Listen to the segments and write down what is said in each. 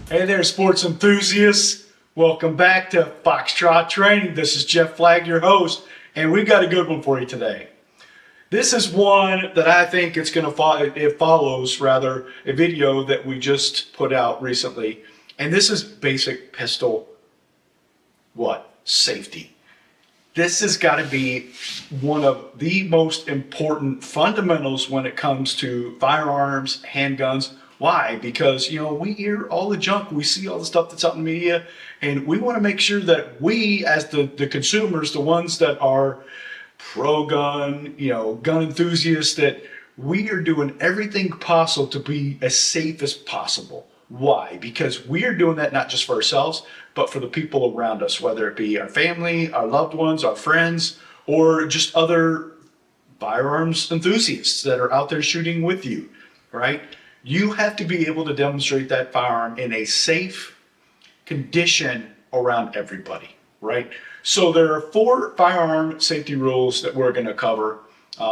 Hey there, sports enthusiasts. Welcome back to Foxtrot Training. This is Jeff Flagg, your host, and we've got a good one for you today. This is one that I think it's going to follow. It follows rather a video that we just put out recently, and this is basic pistol safety. This has got to be one of the most important fundamentals when it comes to firearms, handguns. Why? Because, we hear all the junk, we see all the stuff that's out in the media, and we want to make sure that we, as the consumers, the ones that are pro-gun, gun enthusiasts, that we are doing everything possible to be as safe as possible. Why? Because we are doing that not just for ourselves, but for the people around us, whether it be our family, our loved ones, our friends, or just other firearms enthusiasts that are out there shooting with you, right? You have to be able to demonstrate that firearm in a safe condition around everybody, right? So there are 4 firearm safety rules that we're going to cover.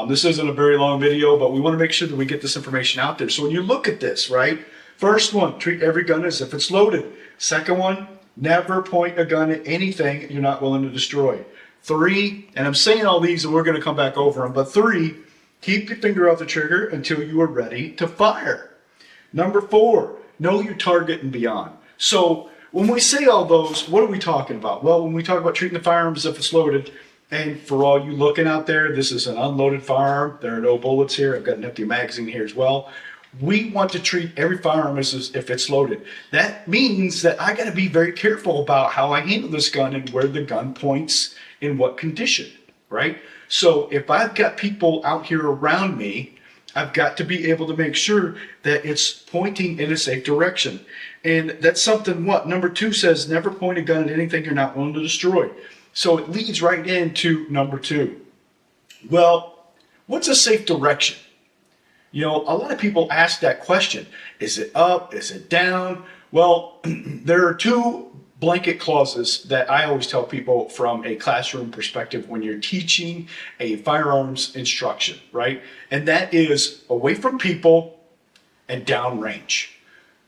This isn't a very long video, but we want to make sure that we get this information out there. So when you look at this, right? First one, treat every gun as if it's loaded. Second one, never point a gun at anything you're not willing to destroy. 3, and I'm saying all these and we're going to come back over them, but 3, keep your finger off the trigger until you are ready to fire. Number 4, know your target and beyond. So when we say all those, what are we talking about? Well, when we talk about treating the firearm as if it's loaded, and for all you looking out there, this is an unloaded firearm. There are no bullets here. I've got an empty magazine here as well. We want to treat every firearm as if it's loaded. That means that I got to be very careful about how I handle this gun and where the gun points in what condition, right? So if I've got people out here around me, I've got to be able to make sure that it's pointing in a safe direction. And that's something number 2 says, never point a gun at anything you're not willing to destroy. So it leads right into number 2. Well, what's a safe direction? A lot of people ask that question. Is it up? Is it down? Well, there are 2 blanket clauses that I always tell people from a classroom perspective when you're teaching a firearms instruction, right? And that is away from people and downrange.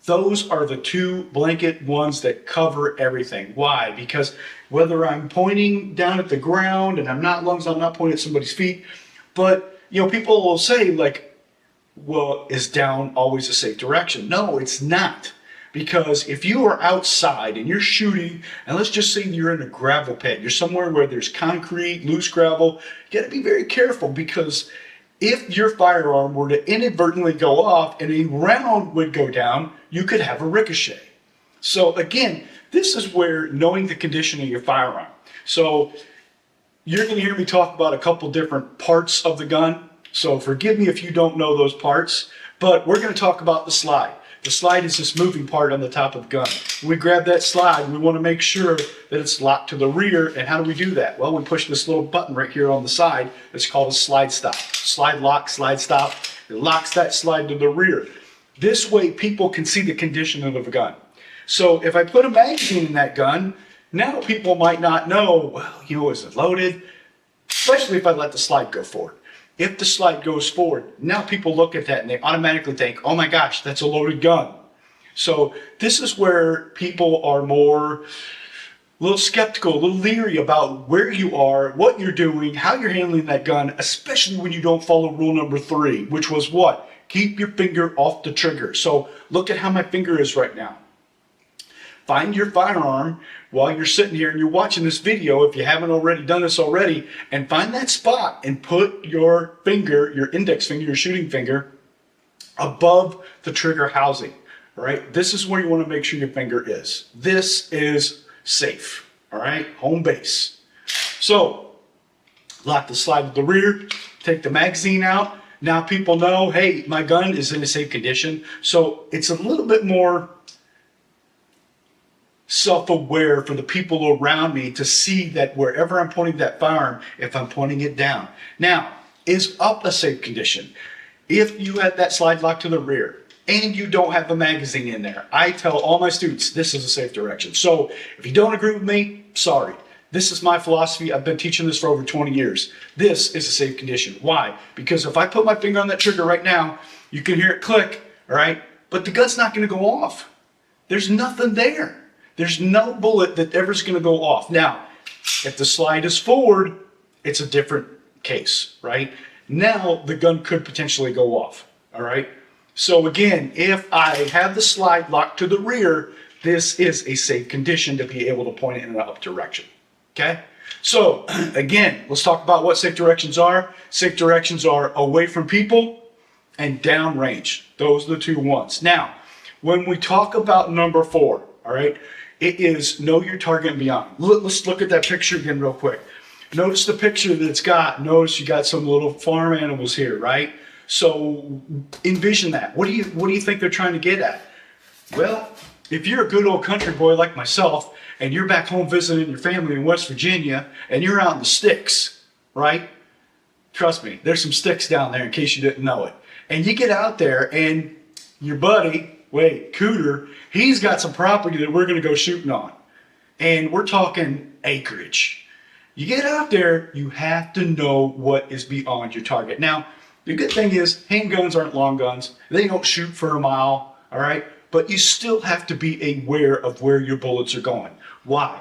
Those are the 2 blanket ones that cover everything. Why? Because whether I'm pointing down at the ground and I'm not pointing at somebody's feet, but people will say like, well, is down always a safe direction? No, it's not. Because if you are outside and you're shooting, and let's just say you're in a gravel pit, you're somewhere where there's concrete, loose gravel, you got to be very careful, because if your firearm were to inadvertently go off and a round would go down, you could have a ricochet. So again, this is where knowing the condition of your firearm. So you're going to hear me talk about a couple different parts of the gun. So forgive me if you don't know those parts, but we're going to talk about the slide. The slide is this moving part on the top of the gun. When we grab that slide, we want to make sure that it's locked to the rear. And how do we do that? Well, we push this little button right here on the side. It's called a slide stop. Slide lock, slide stop. It locks that slide to the rear. This way, people can see the condition of the gun. So if I put a magazine in that gun, now people might not know, well, is it loaded? Especially if I let the slide go forward. If the slide goes forward, now people look at that and they automatically think, oh my gosh, that's a loaded gun. So this is where people are a little skeptical, a little leery about where you are, what you're doing, how you're handling that gun, especially when you don't follow rule number 3, which was what? Keep your finger off the trigger. So look at how my finger is right now. Find your firearm while you're sitting here and you're watching this video, if you haven't already done this already, and find that spot and put your finger, your index finger, your shooting finger, above the trigger housing, all right? This is where you want to make sure your finger is. This is safe, all right? Home base. So, lock the slide to the rear, take the magazine out. Now people know, hey, my gun is in a safe condition. So it's a little bit more self-aware for the people around me to see that wherever I'm pointing that firearm, if I'm pointing it down. Now, is up a safe condition? If you have that slide locked to the rear and you don't have a magazine in there, I tell all my students this is a safe direction. So if you don't agree with me, sorry. This is my philosophy. I've been teaching this for over 20 years. This is a safe condition. Why? Because if I put my finger on that trigger right now, you can hear it click, all right? But the gun's not going to go off. There's nothing there. There's no bullet that ever's going to go off. Now, if the slide is forward, it's a different case, right? Now the gun could potentially go off, all right? So again, if I have the slide locked to the rear, this is a safe condition to be able to point it in an up direction, okay? So again, let's talk about what safe directions are. Safe directions are away from people and downrange. Those are the two ones. Now, when we talk about number 4, all right, it is know your target and beyond. Let's look at that picture again real quick. Notice the picture that it's got. Notice you got some little farm animals here, right? So envision that. What do you think they're trying to get at? Well, if you're a good old country boy like myself, and you're back home visiting your family in West Virginia, and you're out in the sticks, right? Trust me, there's some sticks down there in case you didn't know it. And you get out there and your buddy, Cooter, he's got some property that we're going to go shooting on. And we're talking acreage. You get out there, you have to know what is beyond your target. Now, the good thing is handguns aren't long guns. They don't shoot for a mile, all right? But you still have to be aware of where your bullets are going. Why?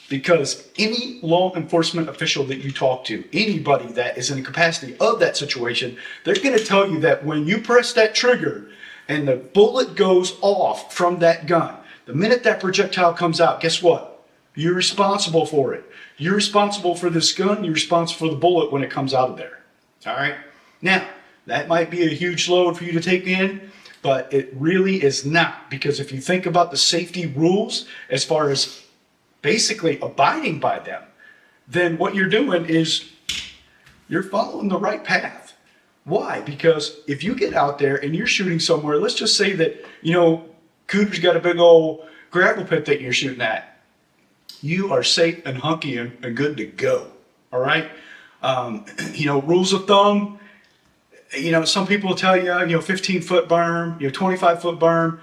Because any law enforcement official that you talk to, anybody that is in the capacity of that situation, they're going to tell you that when you press that trigger and the bullet goes off from that gun, the minute that projectile comes out, guess what? You're responsible for it. You're responsible for this gun. You're responsible for the bullet when it comes out of there. All right? Now, that might be a huge load for you to take in, but it really is not. Because if you think about the safety rules as far as basically abiding by them, then what you're doing is you're following the right path. Why? Because if you get out there and you're shooting somewhere, let's just say that, Cooter's got a big old gravel pit that you're shooting at. You are safe and hunky and good to go. All right? Rules of thumb, some people will tell you, 15-foot berm, 25-foot berm.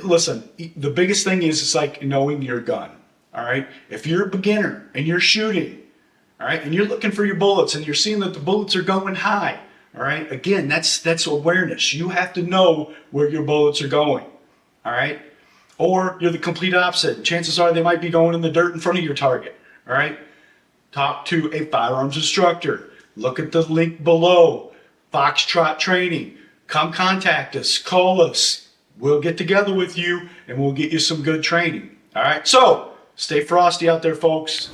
Listen, the biggest thing is it's like knowing your gun. All right. If you're a beginner and you're shooting, all right, and you're looking for your bullets and you're seeing that the bullets are going high, all right, again, that's awareness. You have to know where your bullets are going. All right. Or you're the complete opposite. Chances are they might be going in the dirt in front of your target. All right. Talk to a firearms instructor. Look at the link below. Foxtrot Training. Come contact us. Call us. We'll get together with you and we'll get you some good training. All right. So, stay frosty out there, folks.